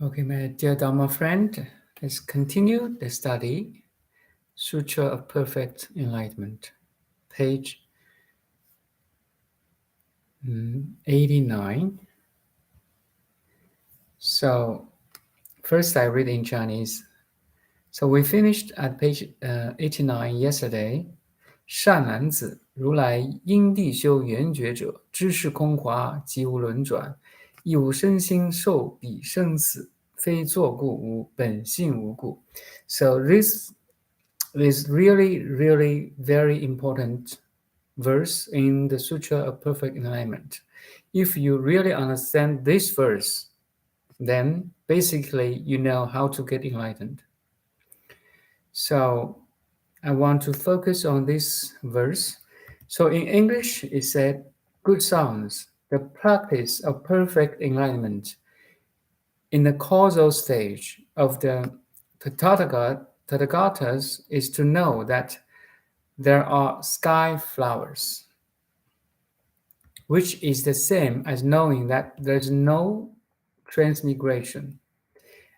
Okay, my dear Dharma friend, let's continue the study. Sutra of Perfect Enlightenment, page 89. So, first I read in Chinese. So we finished at page 89 yesterday. 善男子，如来因地修圆觉者，知是空华，即无轮转，亦无身心受彼生死，非作故无，本性无故. So this is really, really very important verse in the Sutra of Perfect Enlightenment. If you really understand this verse, then basically you know how to get enlightened. So I want to focus on this verse. So in English, it said, good sounds, the practice of perfect enlightenment in the causal stage of the Tathagatas is to know that there are sky flowers, which is the same as knowing that there's no transmigration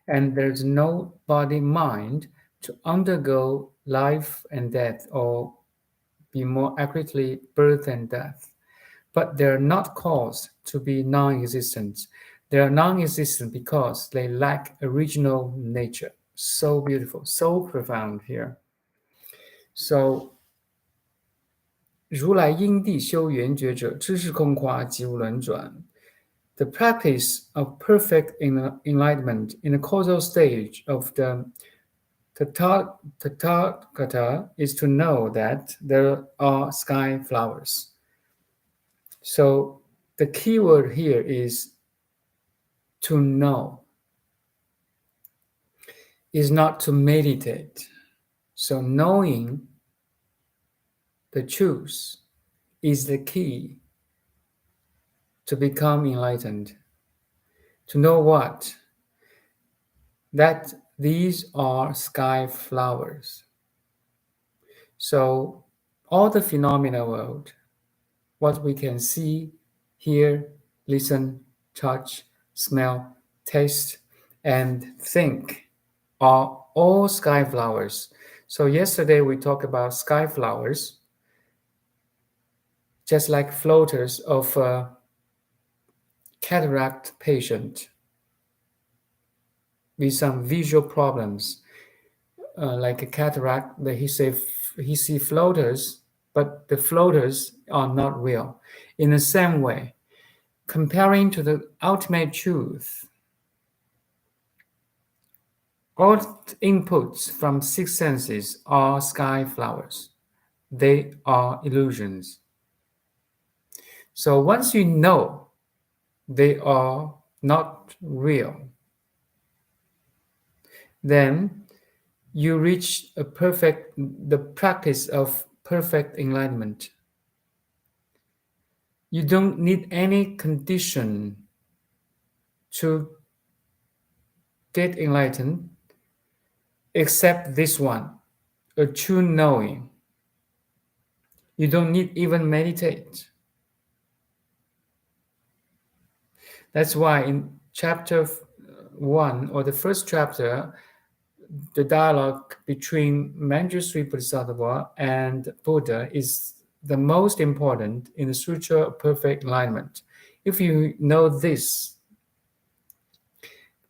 and there's no body-mind to undergo life and death, or be more accurately, birth and death. But they're not caused to be non-existent. They are non-existent because they lack original nature. So beautiful, so profound here. So 如来因地修圆觉者，知是空华，即无轮转. The practice of perfect enlightenment in the causal stage of the Tathagata is to know that there are sky flowers. So the key word here is to know, is not to meditate. So knowing the truth is the key to become enlightened. To know what? That these are sky flowers. So all the phenomena world, what we can see, hear, listen, touch, smell, taste, and think are all sky flowers. So yesterday we talked about sky flowers, just like floaters of a cataract patient with some visual problems, like a cataract, that he see floaters, but the floaters are not real. In the same way, comparing to the ultimate truth, all inputs from six senses are sky flowers. They are illusions. So once you know they are not real, then you reach the practice of perfect enlightenment. You don't need any condition to get enlightened except this one, a true knowing. You don't need even meditate. That's why in chapter 1, or the first chapter, the dialogue between Mañjusri Bodhisattva and Buddha is the most important in the Sutra of Perfect Enlightenment. If you know this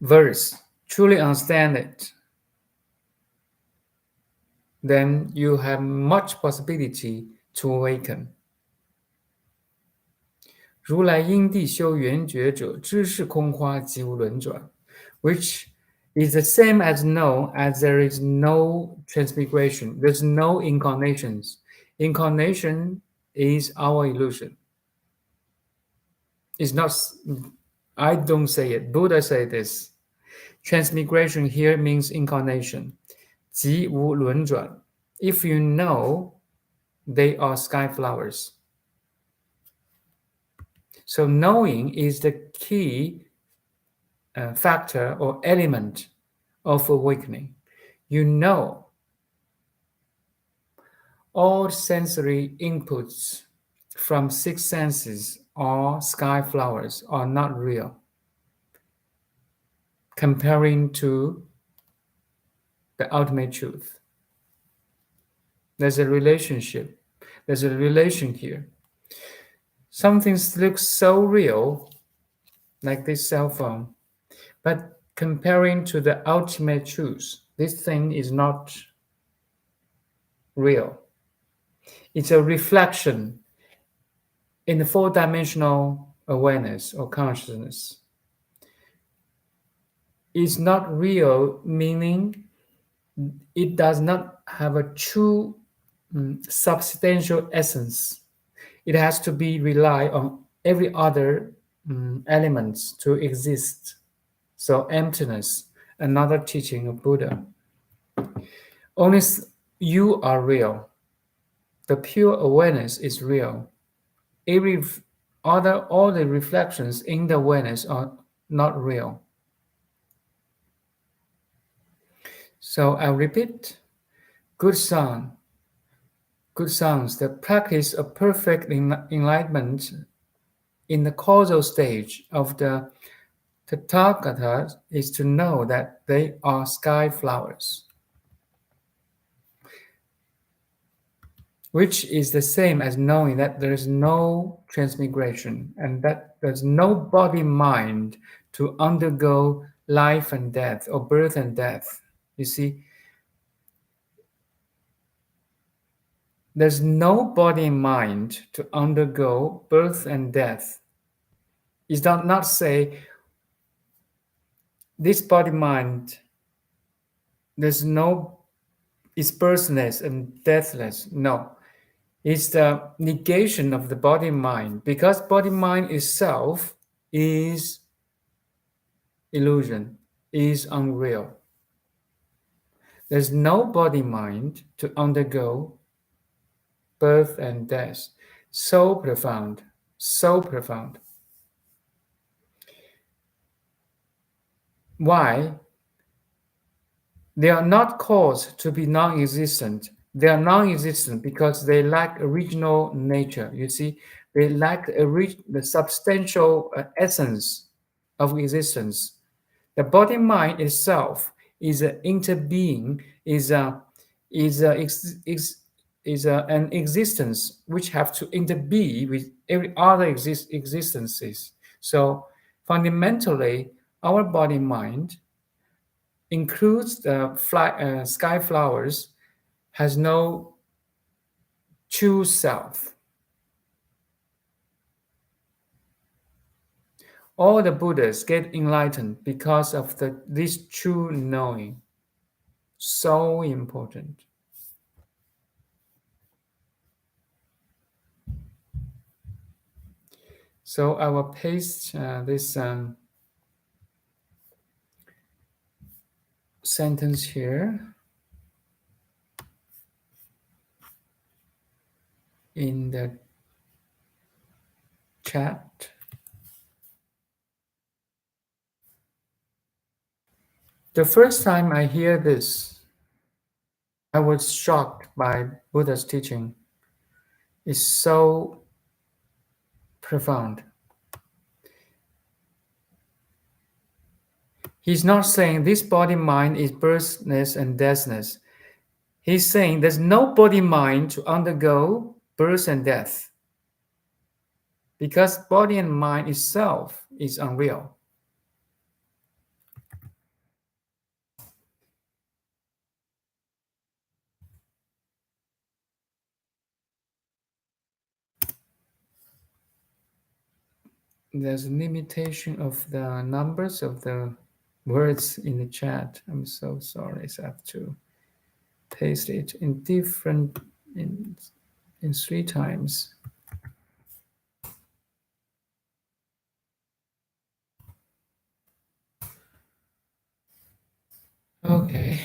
verse, truly understand it, then you have much possibility to awaken. 如来因地修圆觉者，知是空花，即无轮转, which is the same as know as there is no transmigration. There's no incarnations. Incarnation is our illusion. It's not, I don't say it, Buddha said this. Transmigration here means incarnation. 即无轮转. If you know, they are sky flowers. So knowing is the key factor or element of awakening. You know all sensory inputs from six senses are sky flowers, are not real. comparing to the ultimate truth. There's a relationship. There's a relation here. Some things look so real, like this cell phone, but comparing to the ultimate truth, this thing is not real. It's a reflection in the four-dimensional awareness or consciousness. It's not real, meaning it does not have a true substantial essence. It has to be rely on every other elements to exist. So emptiness, another teaching of Buddha. Only you are real. The pure awareness is real. All the reflections in the awareness are not real. So I'll repeat. Good songs, the practice of perfect enlightenment in the causal stage of the Tathagata is to know that they are sky flowers, which is the same as knowing that there is no transmigration and that there's no body-mind to undergo life and death or birth and death. You see, there's no body-mind to undergo birth and death. It does not say this body-mind, it's birthless and deathless. No. It's the negation of the body-mind, because body-mind itself is illusion, is unreal. There's no body-mind to undergo birth and death. So profound, so profound. Why? They are not caused to be non-existent. They are non-existent because they lack original nature. You see, they lack the substantial essence of existence. The body-mind itself is an interbeing, is an existence which have to interbe with every other existences. So fundamentally, our body-mind includes the sky flowers, has no true self. All the Buddhas get enlightened because of this true knowing. So important. So I will paste this sentence here in the chat. The first time I hear this, I was shocked by Buddha's teaching. It's so profound. He's not saying this body-mind is birthness and deathness. He's saying there's no body-mind to undergo birth and death, because body and mind itself is unreal. There's a limitation of the numbers of the words in the chat. I'm so sorry. I have to paste it in in 3 times. Okay.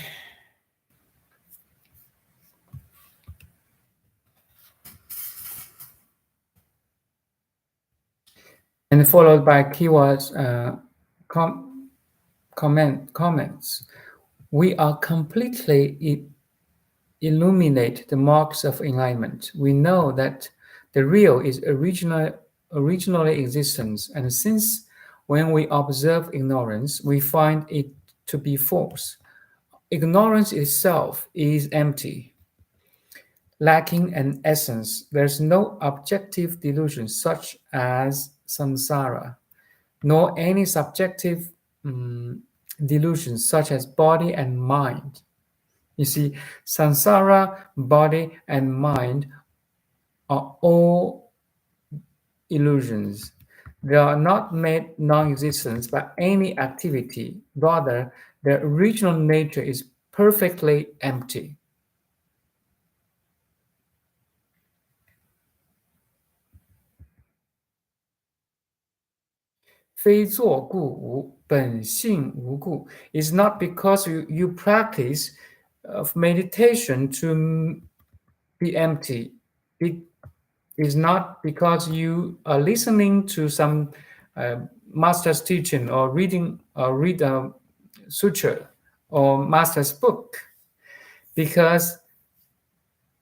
And followed by keywords, comments. We are completely illuminate the marks of enlightenment. We know that the real is originally existence, and since When we observe ignorance, we find it to be false. Ignorance itself is empty, lacking an essence. There's no objective delusion such as samsara, nor any subjective delusions such as body and mind. You see, samsara, body, and mind are all illusions. They are not made non-existent by any activity. Rather, their original nature is perfectly empty. 非作故无，本性无故 is not because you practice of meditation to be empty. It is not because you are listening to some master's teaching or read a sutra or master's book. Because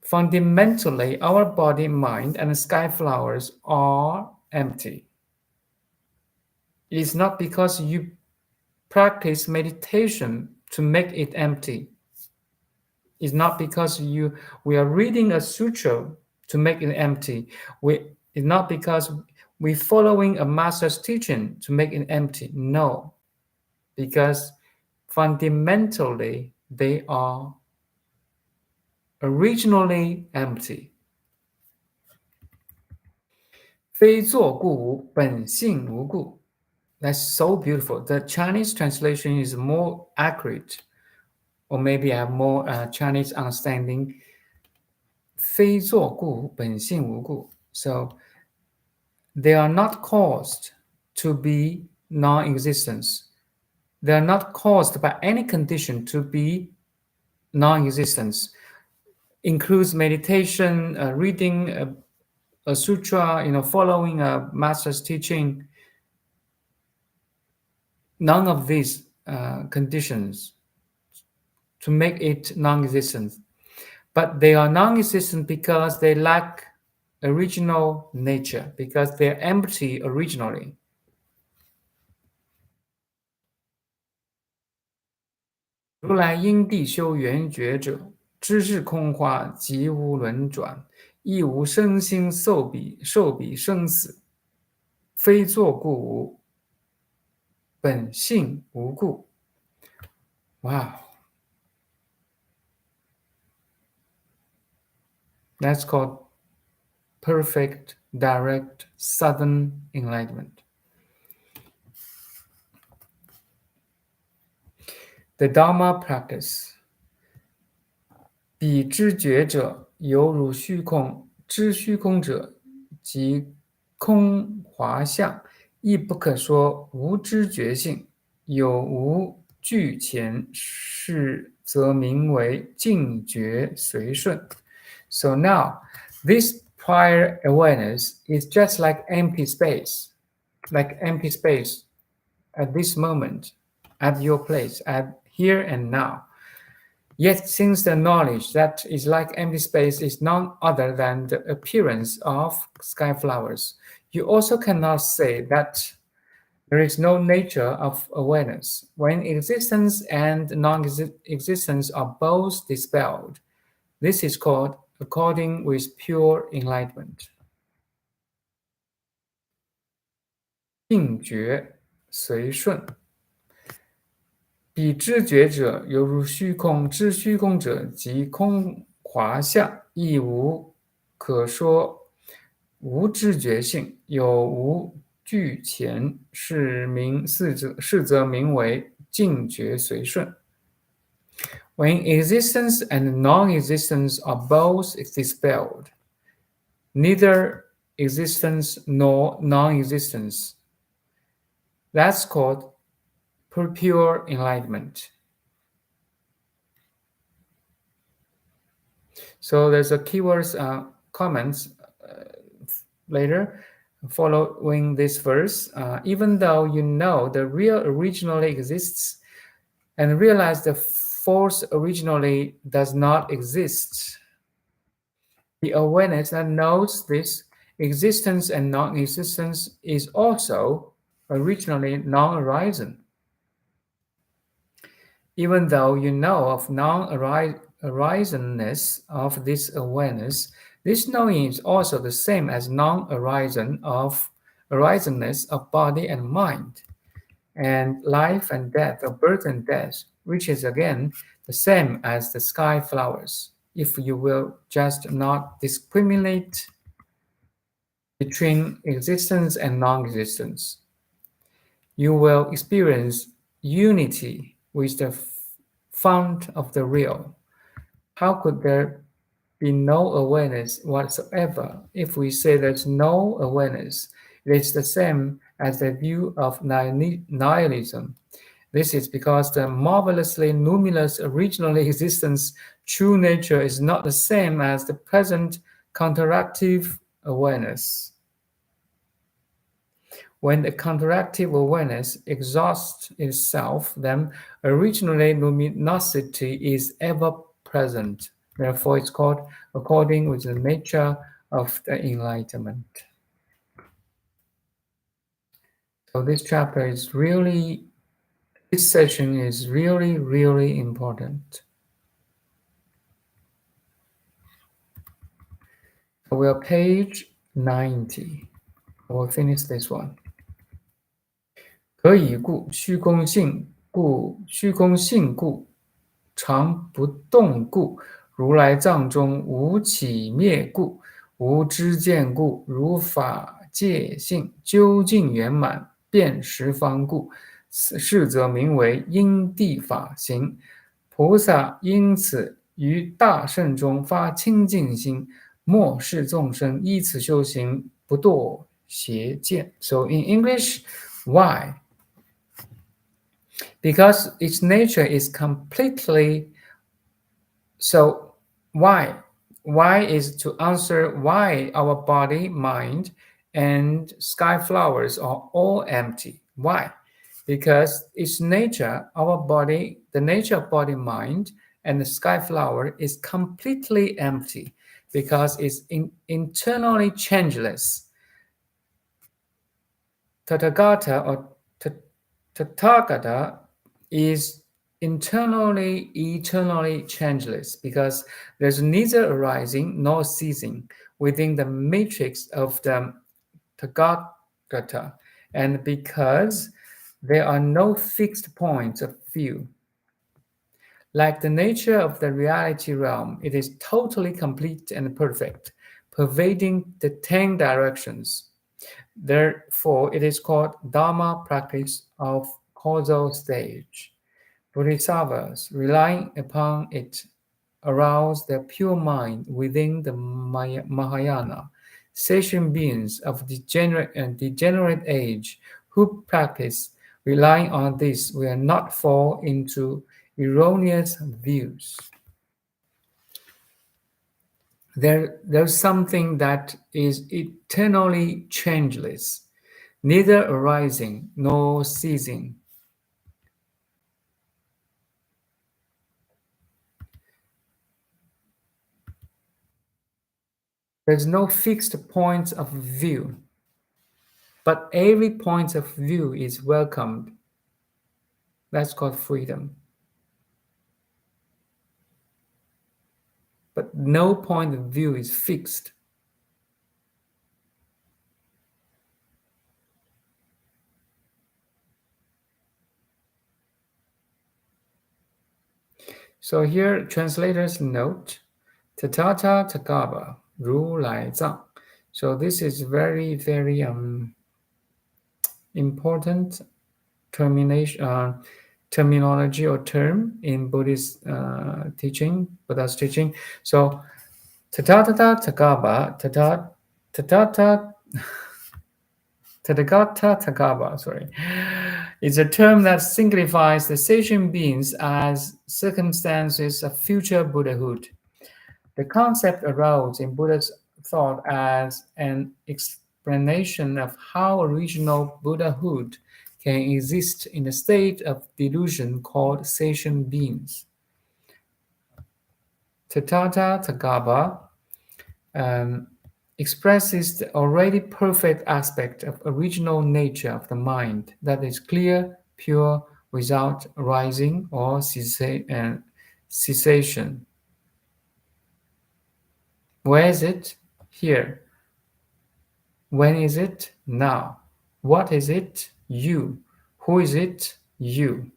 fundamentally, our body, mind, and sky flowers are empty. It is not because you practice meditation to make it empty. It's not because we are reading a sutra to make it empty. It's not because we're following a master's teaching to make it empty. No, because fundamentally they are originally empty. 非作故无，本性无故. That's so beautiful. The Chinese translation is more accurate, or maybe I have more Chinese understanding. 非作故，本性无故. So they are not caused to be non-existence. They are not caused by any condition to be non-existence. Includes meditation, reading a sutra, following a master's teaching. None of these conditions to make it non-existent. But they are non-existent because they lack original nature, because they're empty originally. 如来因地修圆觉者，知是空华，即无轮转，亦无身心受彼生死，非作故无，本性无故. Wow. That's called perfect, direct, sudden enlightenment. The Dharma practice. 彼知觉者，犹如虚空；知虚空者，即空华相，亦不可说无知觉性。有无俱全，是则名为净觉随顺。So now, this prior awareness is just like empty space at this moment, at your place, at here and now. Yet, since the knowledge that is like empty space is none other than the appearance of sky flowers, you also cannot say that there is no nature of awareness. When existence and non-existence are both dispelled, this is called according with pure enlightenment. 净觉随顺。彼知觉者，犹如虚空；知虚空者，即空华相，亦无可说无知觉性。有无俱全，是则名为净觉随顺。When existence and non-existence are both dispelled, neither existence nor non-existence, that's called pure enlightenment. So there's a keywords comments later following this verse. Even though you know the real originally exists and realize the false originally does not exist, the awareness that knows this existence and non-existence is also originally non-arising. Even though you know of non-arisingness of this awareness, this knowing is also the same as non-arisingness of body and mind, and life and death, or birth and death, which is again the same as the sky flowers, if you will just not discriminate between existence and non-existence. You will experience unity with the fount of the real. How could there be no awareness whatsoever if we say there's no awareness? It is the same as the view of nihilism. This is because the marvelously numinous originally existence true nature is not the same as the present counteractive awareness. When the counteractive awareness exhausts itself, then originally luminosity is ever present. Therefore, it's called according with the nature of the enlightenment. So this chapter is really, this session is really, really important. So we are page 90. We'll finish this one. 可以故，虚空性故，虚空性故，常不动故，如来藏中无起灭故，无知见故，如法界性究竟圆满，遍十方故，是则名为因地法行。菩萨因此于大圣中发清净心，末世众生依此修行，不堕邪见。So in English, why? Because its nature is completely, so why is to answer why our body, mind, and sky flowers are all empty. Why? Because its nature, our body, the nature of body, mind, and the sky flower is completely empty because it's internally changeless. Tathagata or Tathagata is internally, eternally changeless because there's neither arising nor ceasing within the matrix of the Tathagata, and because there are no fixed points of view. Like the nature of the reality realm, it is totally complete and perfect, pervading the 10 directions. Therefore, it is called Dharma practice of causal stage. Bodhisattvas, relying upon it, arouse their pure mind within the Mahayana. Sentient beings of degenerate and degenerate age who practice relying on this will not fall into erroneous views. There's something that is eternally changeless, neither arising nor ceasing. There's no fixed point of view, but every point of view is welcomed. That's called freedom. But no point of view is fixed. So here, translators note, Tathagata, 如来藏. So this is very, very important terminology or term in Buddhist teaching, Buddha's teaching. So Tathagata, sorry, is a term that signifies the sentient beings as circumstances of future Buddhahood. The concept arose in Buddha's thought as an explanation of how original Buddhahood can exist in a state of delusion called sentient beings. Tathagata expresses the already perfect aspect of original nature of the mind that is clear, pure, without arising or cessation. Where is it? Here. When is it? Now. What is it? You. Who is it? You.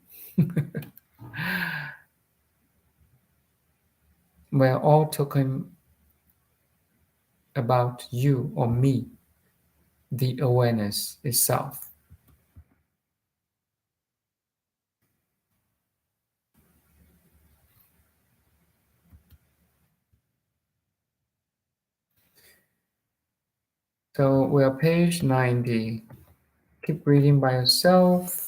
We're all talking about you or me, the awareness itself. So we're page 90. Keep reading by yourself.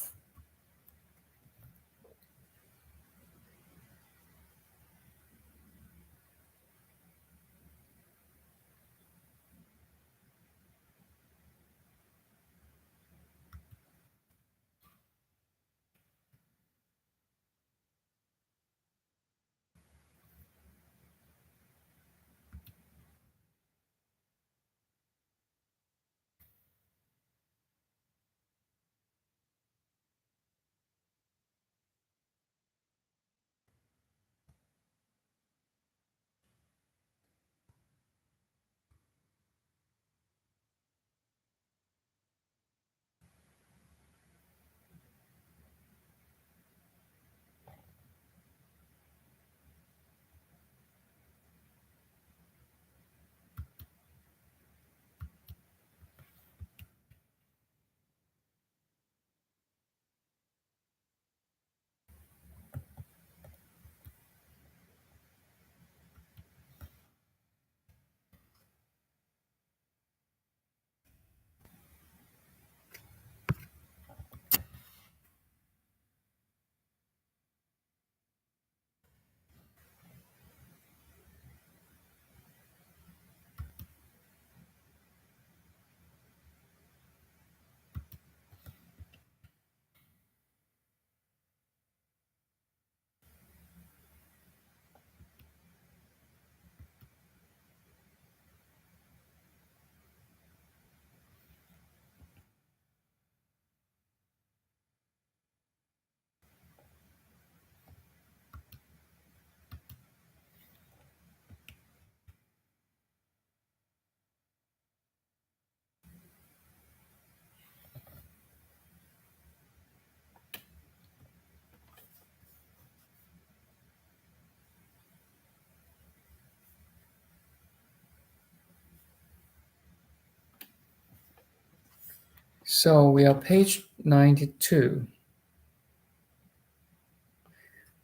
So we are page 92.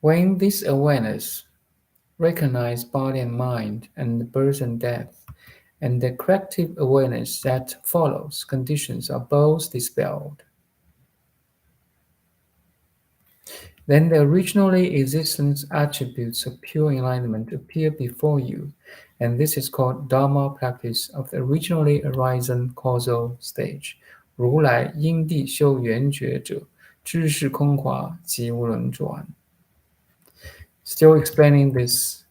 When this awareness recognizes body and mind and birth and death, and the corrective awareness that follows, conditions are both dispelled. Then the originally existent attributes of pure enlightenment appear before you, and this is called Dharma practice of the originally arisen causal stage. 如来因地修圆觉者，知是空华，即无轮转. Still explaining this.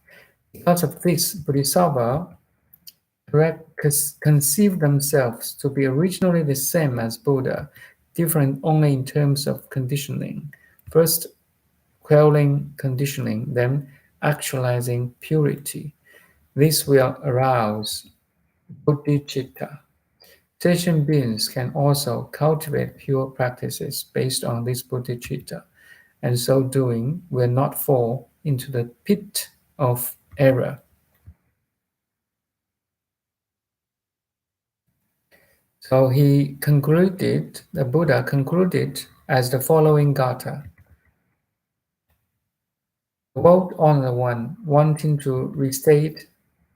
Because of this, Bodhisattva conceive themselves to be originally the same as Buddha, different only in terms of conditioning. First, quelling conditioning, then actualizing purity. This will arouse bodhicitta. Sentient beings can also cultivate pure practices based on this bodhicitta, and so doing will not fall into the pit of error. So the Buddha concluded as the following gatha. The world Honored One, wanting to restate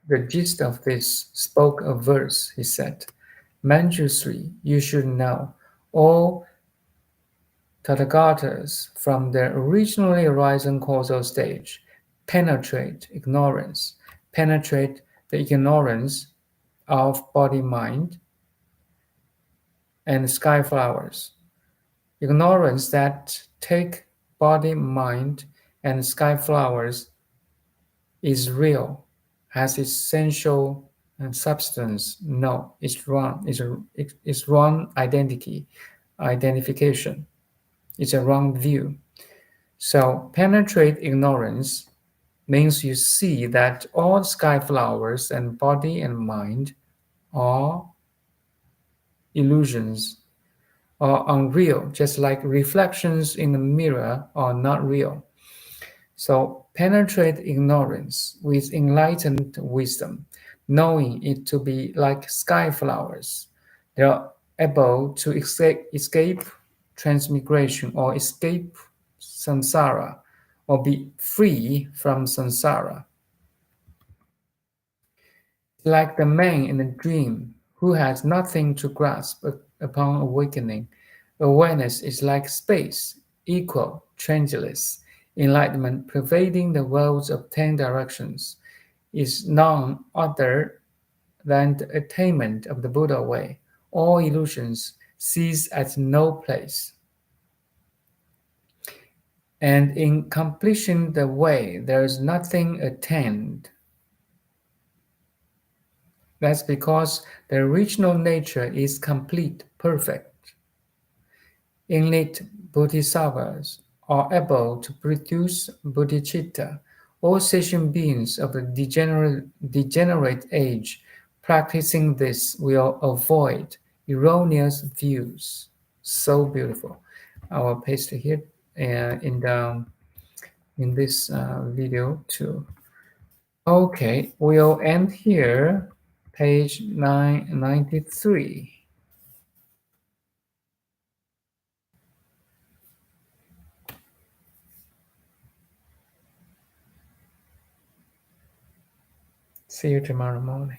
the gist of this, spoke a verse. He said, Mañjusri, you should know, all Tathagatas from their originally arisen causal stage penetrate the ignorance of body-mind and sky flowers. Ignorance that take body, mind, and sky flowers is real, has essential and substance. No, it's wrong. It's wrong identification. It's a wrong view. So penetrate ignorance means you see that all sky flowers and body and mind are illusions, are unreal, just like reflections in a mirror are not real. So penetrate ignorance with enlightened wisdom, knowing it to be like sky flowers. They are able to escape transmigration or escape samsara or be free from samsara. Like the man in a dream who has nothing to grasp upon awakening, awareness is like space, equal, changeless. Enlightenment pervading the worlds of 10 directions is none other than the attainment of the Buddha way. All illusions cease at no place. And in completing the way, there is nothing attained. That's because the original nature is complete, perfect. Enlightened Bodhisattvas are able to produce bodhicitta. All sentient beings of the degenerate age practicing this will avoid erroneous views. So beautiful. I will paste it here in this video too. Okay, we'll end here, page 993. See you tomorrow morning.